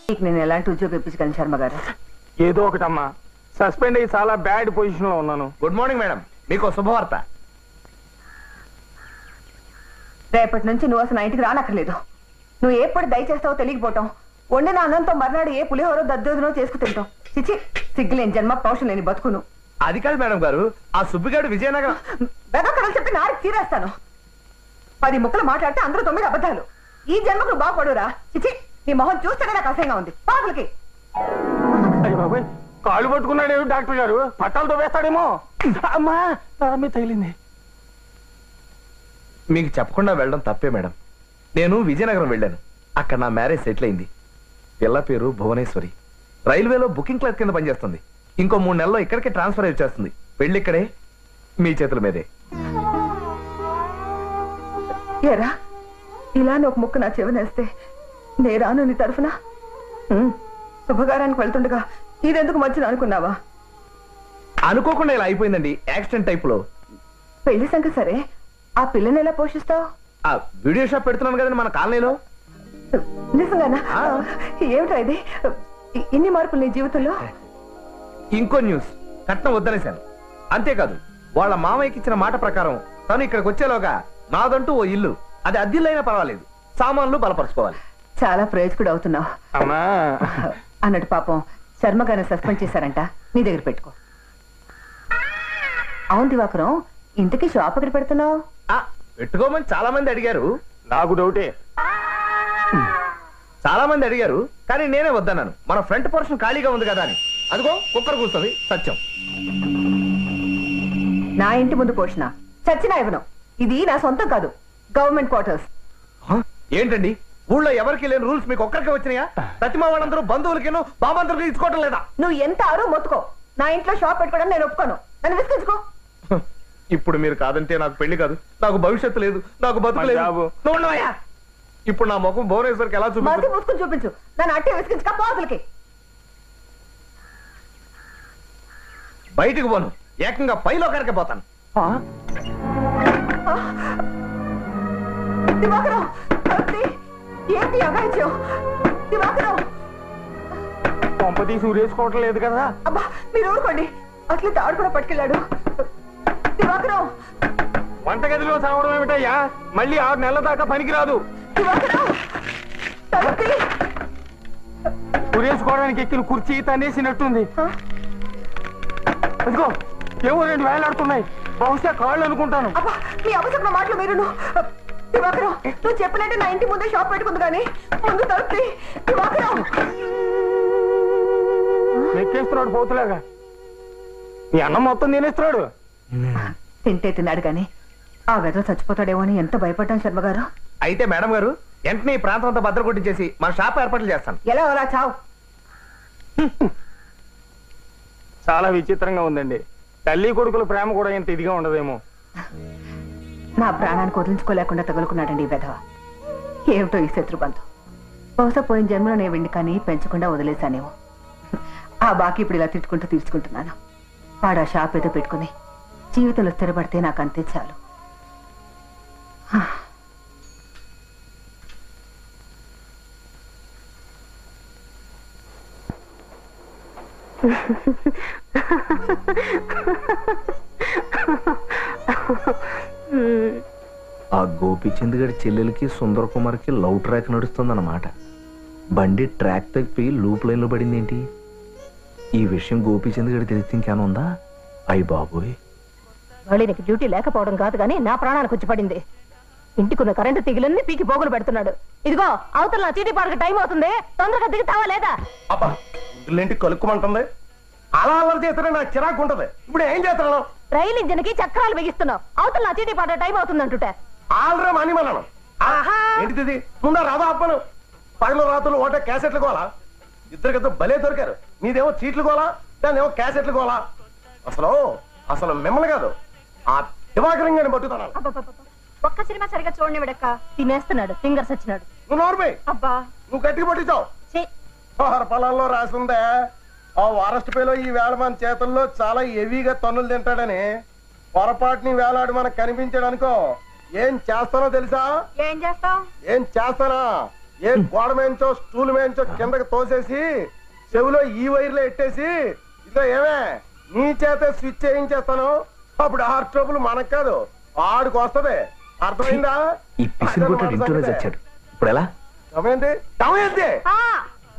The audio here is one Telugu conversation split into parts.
నీకు నేను ఎలాంటి ఉద్యోగం ఇప్పించగలను శర్మ గారు? ఏదో ఒకటమ్మా, సస్పెండ్ అయ్యి చాలా బ్యాడ్ పొజిషన్ లో ఉన్నాను. గుడ్ మార్నింగ్ మేడం, మీకు శుభవార్త. రేపటి నుంచి నువ్వు అసలు నా ఇంటికి రానక్కర్లేదు. నువ్వు ఎప్పుడు దయచేస్తావో తెలియకపోవటం, వండిన అన్నంతో మర్నాడు ఏ పులిహోరో దద్దోజనో చేసుకు తింటాం. చిచి, సిగ్గులేని జన్మ, పౌషం లేని బతుకును. అది కాదు మేడం గారు, ఆ సుబ్బిగాడు విజయనగరం బెదకలు చెప్పి నారికి తీరేస్తాను. 10 ముక్కలు మాట్లాడితే అందరూ 9 అబద్ధాలు. ఈ జన్మకు నువ్వు బాగుపడురా. చిచి, నీ మొహం చూస్తేనే నాకు అసహ్యంగా ఉంది. పాపలకి అయ్య బాబాయ్, కాళ్ళు పట్టుకున్నాడేమో డాక్టర్ గారు, పట్టాలతో వేస్తాడేమో. అమ్మా మీ తగిలింది. మీకు చెప్పకుండా వెళ్ళడం తప్పే మేడం. నేను విజయనగరం వెళ్ళాను. అక్కడ నా మ్యారేజ్ సెటిల్ అయింది. పిల్ల పేరు భువనేశ్వరి. రైల్వేలో బుకింగ్ క్లర్క్ కింద పనిచేస్తుంది. ఇంకో 3 నెలల్లో ఇక్కడికి ట్రాన్స్ఫర్ వచ్చేస్తుంది. పెళ్లి ఇక్కడే, మీ చేతుల మీదే. ఏరా, ఇలానే ఒక ముక్క నా చెవినేస్తే నేరాను నీ తరఫున? శుభకారానికి వెళ్తుండగా ఇదెందుకు మధ్యన అనుకున్నావా? అనుకోకుండా ఇలా అయిపోయిందండి, యాక్సిడెంట్ టైప్ లో. పెళ్లి సంఖ్య సరే, ఆ పిల్లని ఎలా పోషిస్తావు? ఆ వీడియో షాప్ పెడుతున్నాను కదండి మన కాలనీలో. నిజంగానా? ఏమిటా ఇది, ఇన్ని మార్పులు నీ జీవితంలో? ఇంకో న్యూస్, కట్నం వద్దనేశాను. అంతేకాదు, వాళ్ళ మామయ్యకి ఇచ్చిన మాట ప్రకారం తను ఇక్కడికి వచ్చేలోగా నాదంటూ ఓ ఇల్లు, అది అద్దెల్లు అయినా పర్వాలేదు, సామాన్లు బలపరుచుకోవాలి. చాలా ప్రయోజకుడు అవుతున్నావు. అన్నట్టు పాపం శర్మ గారిని సస్పెండ్ చేశారంట, నీ దగ్గర పెట్టుకో. అవును దివాకరం, ఇంతకీ షాప్ ఎక్కడ పెడుతున్నావు? పెట్టుకోమని చాలా మంది అడిగారు. నాకు డౌటే. చాలా మంది అడిగారు, కానీ నేనే వద్దన్నాను. మన ఫ్రంట్ పోర్షన్ ఖాళీగా ఉంది కదా అని. అదిగో కుక్కర్ కూస్తుంది, సత్యం. నా ఇంటి ముందు పోషణ చచ్చినా ఇవ్వను. ఇది నా సొంతం కాదు, గవర్నమెంట్ క్వార్టర్స్. ఏంటండి, ఊళ్ళో ఎవరికి లేని రూల్స్ మీకు ఒక్కరికే వచ్చినాయా? ప్రతిమా వాళ్ళందరూ బంధువులకేనో బాబందరూ తీసుకోవటం లేదా? నువ్వు ఎంత ఆరో మొత్తుకో, నా ఇంట్లో షాప్ పెట్టుకోవడం నేను ఒప్పుకోను. నన్ను విసిగించుకో. ఇప్పుడు మీరు కాదంటే నాకు పెళ్లి కాదు, నాకు భవిష్యత్తు లేదు, నాకు బతుకు లేదు. ఇప్పుడు నా ముఖం భువనేశ్వరికి ఎలా చూపించు? మూసుకుని చూపించు. నన్ను అట్టే విసిగించుక పోతులకి. బయటికి పోను, ఏకంగా పైలో కరకే పోతాను. దివాకరం, ఏంటి అగాయిత్యం? దివాకరం, పంపతి సూరేసుకోవటం లేదు కదా? అబ్బా మీరు ఊరుకోండి, అట్లే తాడు కూడా పట్టుకెళ్ళాడు. దివాకరం, వంటగదిలో సావడం ఏమిటయ్యా? మళ్ళీ 6 నెలల దాకా పనికిరాదు. సూరేసుకోవడానికి ఎక్కిన కుర్చీ తనేసినట్టుంది. అదిగో ఏవో 2 వేలాడుతున్నాయి, బహుశా కాళ్ళు అనుకుంటాను. మీ అవసరం మాటలు మీరు. దివాకరం, నువ్వు చెప్పినట్టే నా ఇంటి ముందే షాప్ పెట్టుకుంది, కానీ ముందు తలుపుతి. దివాకరం, ఎక్కేస్తున్నాడు పోతులాగా. నీ అన్నం మొత్తం తినేస్తున్నాడు. తింటే తిన్నాడు కానీ ఆ వెధవ చచ్చిపోతాడేమో అని ఎంత భయపడ్డాను శర్మ గారు. అయితే మేడం గారు, వెంటనే ఈ ప్రాంతం అంతా భద్ర కొట్టించేసి మన షాప్ ఏర్పాట్లు చేస్తాను. ఎలా అలా చావు. చాలా విచిత్రంగా ఉందండి. తల్లి కొడుకుల ప్రేమ కూడా ఇంత ఇదిగా ఉండదేమో. నా ప్రాణానికి వదిలించుకోలేకుండా తగులుకున్నాడండి ఈ వెధవ. ఏమిటో ఈ శత్రుబంధం. బహుశా పోయిన జన్మలో నేను వెండి కానీ పెంచకుండా వదిలేశానేమో. ఆ బాకీ ఇప్పుడు ఇలా తిట్టుకుంటూ తీర్చుకుంటున్నాను. వాడు ఆ షాప్ ఏదో పెట్టుకుని జీవితంలో స్థిరపడితే నాకు అంతే చాలు. ఆ గోపీచంద్ గడి చెల్లెలకి సుందర కుమార్కి లవ్ ట్రాక్ నడుస్తుందన్నమాట. బండి ట్రాక్ తప్పి లూప్ లైన్ లో పడింది ఏంటి? ఈ విషయం గోపీచంద్ గడి తెలిస్తే ఇంకేనా ఉందా? అయ్యి బాబోయ్, మళ్ళీ నీకు డ్యూటీ లేకపోవడం కాదు కానీ నా ప్రాణానికి వచ్చి పడింది. ఇంటికున్న కరెంటు తిగిలన్నీ పీకి పోగులు పెడుతున్నాడు. ఇదిగో అవతల నా చీటీ పార్క్ టైం అవుతుంది, తొందరగా దిగుతావా లేదా? అబ్బా ఇల్లేంటి కలుక్కుమంటుంది. అలా అల్లరి చేస్తే నాకు చిరాకు ఉంటది. ఇప్పుడు ఏం చేస్తాను? రైలు ఇంజన్ కి చక్రాలు బిగిస్తున్నావు. అవతల నా చీటీ పార్క్ టైం అవుతుంది అంటుంటే ఆల్రెడీ మానిమన్నాను. ఏంటిది? ముందా రాదా అప్పను పగలు రాత్రులు ఓటే క్యాసెట్లు కోలా. ఇద్దరికిద్దరు భలే దొరికారు. మీదేమో చీట్లు కోలా, దాన్నేమో క్యాసెట్లు కోలా. అసలు అసలు మిమ్మల్ని కాదు, ఆ దివాకరంగాని పట్టుతాను. ఒక్క సినిమా సరిగా చూడండి విడక్క. తినేస్తున్నాడు, ఫింగర్స్ వచ్చినాడు. నువ్వు నోర్మే. అబ్బా నువ్వు గట్టిగా పట్టించావు. పొలాల్లో రాసిందే ఆ వారస్ట్ పేలో ఈ వేళ మన చేతుల్లో చాలా హెవీగా తన్నులు తింటాడని. పొరపాటుని వేలాడు మనకు కనిపించాడు అనుకో, ఏం చేస్తానో తెలుసా? ఏం చేస్తావు? ఏం చేస్తానా? ఏ గోడ మేంచో స్టూల్ మేంచో కిందకి తోసేసి చెవిలో ఈ వైర్లో ఎట్టేసి ఇదో ఏమే నీ చేత స్విచ్ చేయించేస్తాను. అప్పుడు ఆ ట్రబుల్ మనకు కాదు ఆడికి వస్తది. అర్థమైందా? ఈ పిసిరిగొట్టాడు ఇంట్లోనే చచ్చాడు. ఇప్పుడు ఎలా? టమేంటి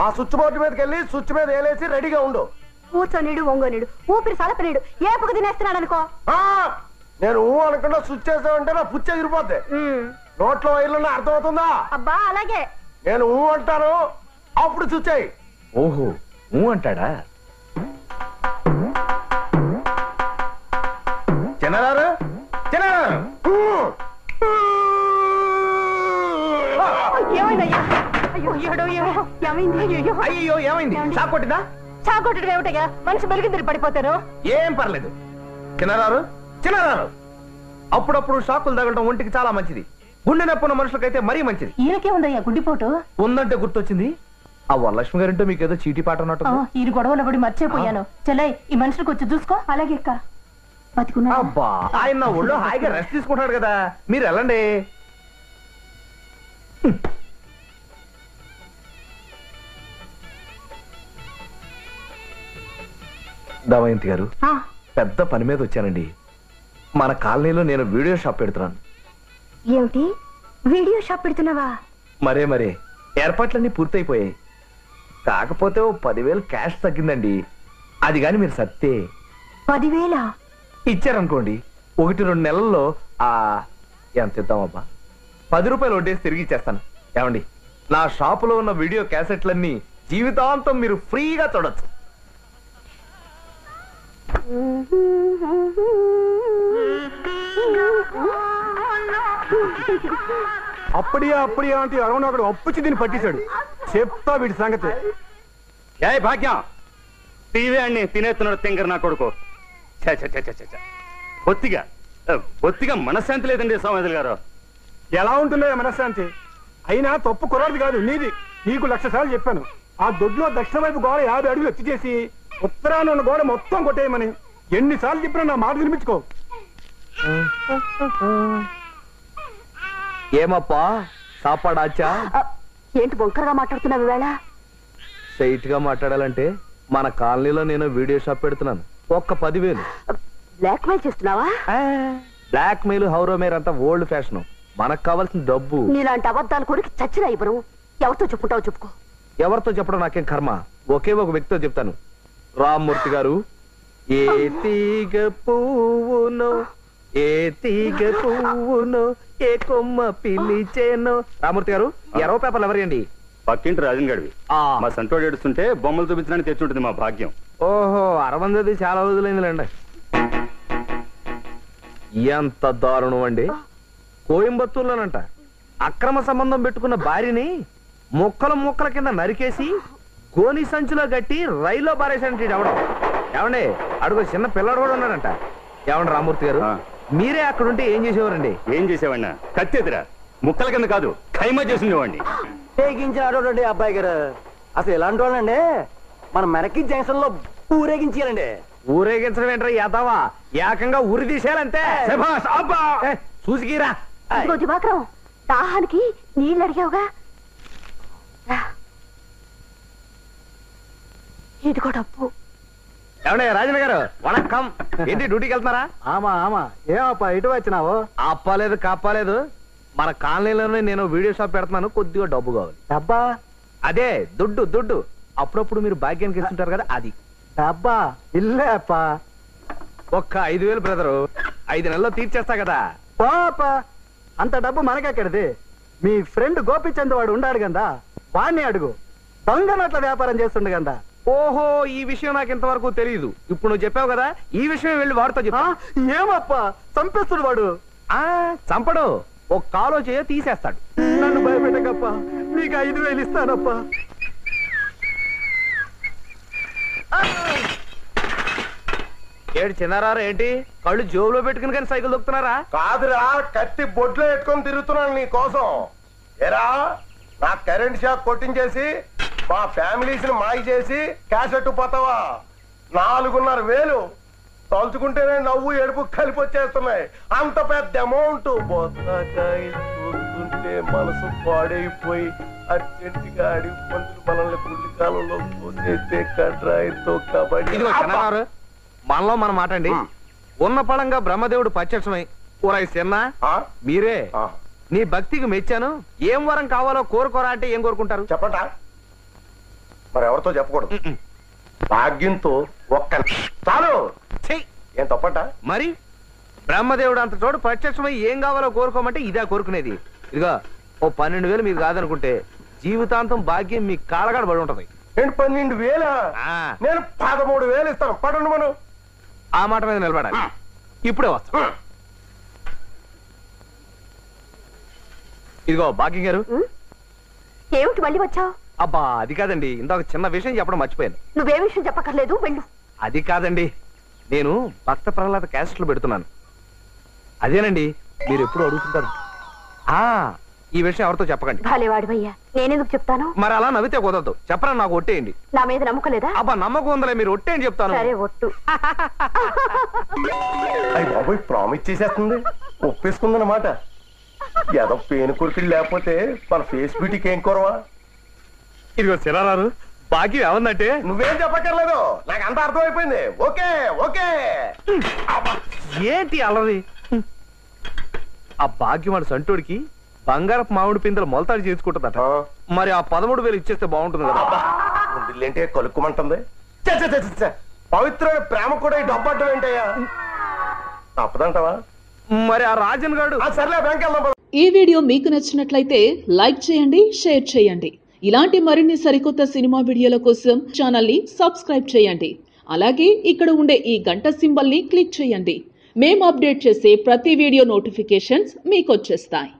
ఆ స్విచ్ బోర్డు మీదకి వెళ్ళి స్విచ్ మీద వేలేసి రెడీగా ఉండు. కూర్చోనీడు ఒంగోనీడు ఊపిరి సలపనీడు ఏపుకు తినేస్తున్నాడు అనుకో. నేను అనుకుంటా స్విచ్ చేసావంటే నా పుచ్చి ఎగిరిపోద్ది. నోట్లో వైర్లున్నా అర్థమవుతుందా? అబ్బా అలాగే. నేను అంటాను అప్పుడు స్విచ్ అయ్యి. ఓహో అంటాడా? చిన్నదారు ఏమైందయ్యా? అయ్యో ఏమైంది? అయ్యో ఏమైంది? షాక్ కొట్టిందా? షాక్ కొట్టడం ఏమిటయ్యా? మనిషి మెలిగిందిరి పడిపోతారు. ఏం పర్లేదు. చిన్నదారు అప్పుడప్పుడు షాకులు తగలడం ఒంటికి చాలా మంచిది. గుండె నొప్పున్న మనుషులకైతే మరీ మంచిది. ఈయనకే ఉందయ్యా గుండిపోటు. ఉందంటే గుర్తొచ్చింది. ఆ వరలక్ష్మి గారింటో మీకేదో చీటీ పాట అన్నట్టు. ఈ గొడవలో పడి మర్చిపోయాను. చెల్లై ఈ మనుషులకు వచ్చి చూసుకో. అలాగే అక్క బతికున్నా. అబ్బా ఆయన నా ఒళ్ళో హాయిగా రెస్ట్ తీసుకుంటాడు కదా, మీరు వెళ్ళండి. దమయంతి గారు పెద్ద పని మీద వచ్చానండి. మన కాలనీలో నేను వీడియో షాప్ పెడుతున్నాను. ఏమిటి వీడియో షాప్ పెడుతున్నావా? మరే ఏర్పాట్లన్నీ పూర్తయిపోయాయి. కాకపోతే ఓ 10,000 క్యాష్ తగ్గిందండి. అది గాని మీరు సత్తే 10,000 ఇచ్చారనుకోండి 1-2 నెలల్లో ఎంత ఇద్దామబ్బా 10 రూపాయలు వడ్డేసి తిరిగి ఇచ్చేస్తాను. ఏమండి నా షాపులో ఉన్న వీడియో క్యాసెట్లన్నీ జీవితాంతం మీరు ఫ్రీగా చూడొచ్చు. అప్పుడియా అంటే అరవణ ఒకడు అప్పుచ్చి దీన్ని పట్టించాడు. చెప్తా వీడి సంగతి. ఏ భాగ్యం టీవీ అన్ని తినేస్తున్నాడు తింగర్ నా కొడుకు. బొత్తిగా మనశ్శాంతి లేదండి సోమేశ్వర గారు. ఎలా ఉంటుందో మనశ్శాంతి? అయినా తప్పు కుర్రాడిది కాదు నీది. నీకు 1,00,000 సార్లు చెప్పాను. ఆ దొడ్లో దక్షిణ వైపు గోడ 50 అడుగులు ఎత్తి చేసి ఉత్తరాన ఉన్న గోడ మొత్తం కొట్టేయమని. ఎన్నిసార్లు చెప్పినా నా మాట వినిపించుకో. ఏమప్పా సాపాడాచా? ఏంటి బొంకరగా మాట్లాడుతున్నావు వేళ? స్ట్రైట్ గా మాట్లాడాలంటే మన కాలనీలో నేను వీడియో షాప్ పెడుతున్నాను. ఒక్క 10,000. బ్లాక్ మెయిల్ చేస్తున్నావా? బ్లాక్ మెయిల్ హౌరోమేర్ అంతా ఓల్డ్ ఫ్యాషన్. మనకు కావాల్సిన డబ్బు. నీలాంటి అబద్ధాలు కొరికి చచ్చిన ఇవ్వరు. ఎవరితో చెప్పుకుంటావు చెప్పుకో. ఎవరితో చెప్పడం నాకేం కర్మ. ఒకే ఒక వ్యక్తితో చెప్తాను. రామ్మూర్తి గారు ఏ తీగ పువ్వునో ఏ కొమ్మ పిలిచేనో. రామ్మూర్తి గారు 20 పేపర్లు ఎవరండి? పక్కింటి రాజన్ గడివి. మా సంటోడు ఏడుస్తుంటే బొమ్మలు చూపించడానికి తెచ్చి ఉంటుంది మా భాగ్యం. ఓహో 60 చాలా రోజులైందిలేండి. ఎంత దారుణం అండి. కోయంబత్తూర్లోనంట అక్రమ సంబంధం పెట్టుకున్న భార్యని ముక్కల కింద నరికేసి గోని సంచులో గట్టి రైల్లో బారేసాడంటే ఎవడం. ఏమండి అడుగు చిన్న పిల్లడు కూడా ఉన్నాడంట. ఏమండి రామ్మూర్తి గారు మీరే అక్కడుంటే ఏం చేసేవారండి? ఏం చేసేవాడినా కత్తెదిరా ముక్కల కింద కాదు ఖైమా చేసిండేవాడిని. తెగించాడు అబ్బాయి గారు. అసలు ఎలాంటి వాళ్ళండి మన మెరకి జంక్షన్ లో ఊరేగించాలండి. ఊరేగించడం ఏంట్రా యాదవా? ఏకంగా ఉరి తీసేయాలంతే. చూసికిరా దివాకరం దాహానికి నీళ్ళు అడిగావుగా. ఇదిగో డబ్బు. ఏమండి రాజన్ గారు వణక్కం. ఏంటి డ్యూటీకి వెళ్తున్నారా? ఆమా ఏమప్పా ఇటు వచ్చినావు? అప్పాలేదు కాపాలేదు. మన కాలనీలోనే నేను వీడియో షాప్ పెడుతున్నాను. కొద్దిగా డబ్బు కావాలి. డబ్బా? అదే దుడ్డు. అప్పుడప్పుడు మీరు భాగ్యానికి ఇస్తుంటారు కదా అది. డబ్బా ఇల్లే అప్పా. ఒక్క 5,000 బ్రదరు 5 నెలల్లో తీర్చేస్తా కదా. పాపా అంత డబ్బు మనకెక్కడిది? మీ ఫ్రెండ్ గోపిచంద్ వాడు ఉండాడు కదా, వాడిని అడుగు. దొంగ నోట్ల వ్యాపారం చేస్తుండ కదా. ఓహో ఈ విషయం నాకు ఇంతవరకు తెలియదు. ఇప్పుడు నువ్వు చెప్పావు కదా ఈ విషయం వెళ్ళి వాడితో చెప్పా. ఏమప్పా చంపేస్తుడు వాడు. చంపడు. ఒక కాలో చేయ తీసేస్తాడు. నన్ను భయపెట్టకప్పా. నీకు 5,000 ఇస్తానప్పా. ఏడు చిన్నారారు ఏంటి కళ్ళు జోబులో పెట్టుకుని కానీ సైకిల్ దొక్కుతున్నారా? కాదురా కత్తి బొడ్లో పెట్టుకొని తిరుగుతున్నాను నీ కోసం. ఎరా నా కరెంట్ షాక్ కొట్టించేసి మా ఫ్యామిలీస్ ని మాయ చేసి క్యాసెట్ పోతావా? 4,500 తలుచుకుంటేనే నవ్వు ఏడుపు కలిపి వచ్చేస్తున్నాయి. అంత పెద్ద అమౌంట్. బొత్తాకాయలు చూస్తుంటే మనసు పాడైపోయి అర్జెంటుగా అడిగి పంతులు మనల్ని పుల్లి కాలంలో పోసేస్తే కడ్రాయితో కబడ్డీ. ఇదిగో చిన్నగారు, మనలో మనం మాటండి. ఉన్న పడంగా బ్రహ్మదేవుడు ప్రత్యక్షమై ఊరై చిన్న మీరే నీ భక్తికి మెచ్చాను, ఏం వరం కావాలో కోరుకోరా అంటే ఏం కోరుకుంటారు చెప్పట. మరి ఎవరితో చెప్పకూడదు. భాగ్యంతో ఒక్క చాలు. ఏం తప్పట? మరి బ్రహ్మదేవుడు అంత చోటు ప్రత్యక్షమై ఏం కావాలో కోరుకోమంటే ఇదే కోరుకునేది. ఇదిగో ఓ 12,000 మీరు కాదనుకుంటే జీవితాంతం భాగ్యం మీ కాళ్ళగాడ పడి ఉంటది. 12,000? నేను 13,000 ఇస్తాను. పడండి మనం. ఆ మాట మీద నిలబడాలి. ఇప్పుడే వస్తా. ఇదిగో భాగ్యం గారు. ఏమిటి మళ్ళీ వచ్చావు? అబ్బా అది కాదండి, ఇందాక చిన్న విషయం చెప్పడం మర్చిపోయాను. నువ్వే విషయం చెప్పక్కర్లేదు, వెళ్ళు. అది కాదండి, నేను భక్త ప్రహ్లాద క్యాసెట్లు పెడుతున్నాను. అదేనండి మీరు ఎప్పుడు అడుగుతుంటారు. ఈ విషయం ఎవరితో చెప్పకండి. భాలేవాడివయ్యా, నేనెందుకు చెప్తాను? మరి అలా నవ్వితే కుదరదు. చెప్పరా, నాకు ఒట్టేయండి. నా మీద నమ్మకం లేదా? అబ్బా నమ్మకం ఉందలే, మీరు ఒట్టేయని చెప్తాను. సరే ఒట్టు. అయ్యి బాబోయ్, ప్రామిస్ చేసేస్తుంది. ఒప్పేసుకుందన్నమాట. ఏదో పేను కొరికిలు లేకపోతే మన ఫేస్ బ్యూటీకి ఏం కొరవా? ఇదిగో సిరారారు, భాగ్యం ఏమందంటే నువ్వేం చెప్పక్కర్లేదు, నాకు అంత అర్థమైపోయింది. Okay okay. ఏంటి అలరి? ఆ భాగ్యం వాడు సంటోడికి బంగారపు మామిడి పిందెలు మొలతాడు చేసుకుంటుందట. మరి ఆ 13,000 ఇచ్చేస్తే బాగుంటుంది కదా. ఏంటే కలుక్కుమంటుంది. పవిత్రమైన ప్రేమ కూడా ఈ డబ్బడ్డం ఏంటయ్యా? తప్పదంటావా? మరి ఆ రాజన్ గారు. సర్లే, బ్యాంక్ వెళ్దాం. ఈ వీడియో మీకు నచ్చినట్లయితే లైక్ చేయండి, షేర్ చేయండి. ఇలాంటి మరిన్ని సరికొత్త సినిమా వీడియోల కోసం ఛానల్ ని సబ్స్క్రైబ్ చేయండి. అలాగే ఇక్కడ ఉండే ఈ గంట సింబల్ ని క్లిక్ చేయండి. మేము అప్డేట్ చేసే ప్రతి వీడియో నోటిఫికేషన్స్ మీకు వచ్చేస్తాయి.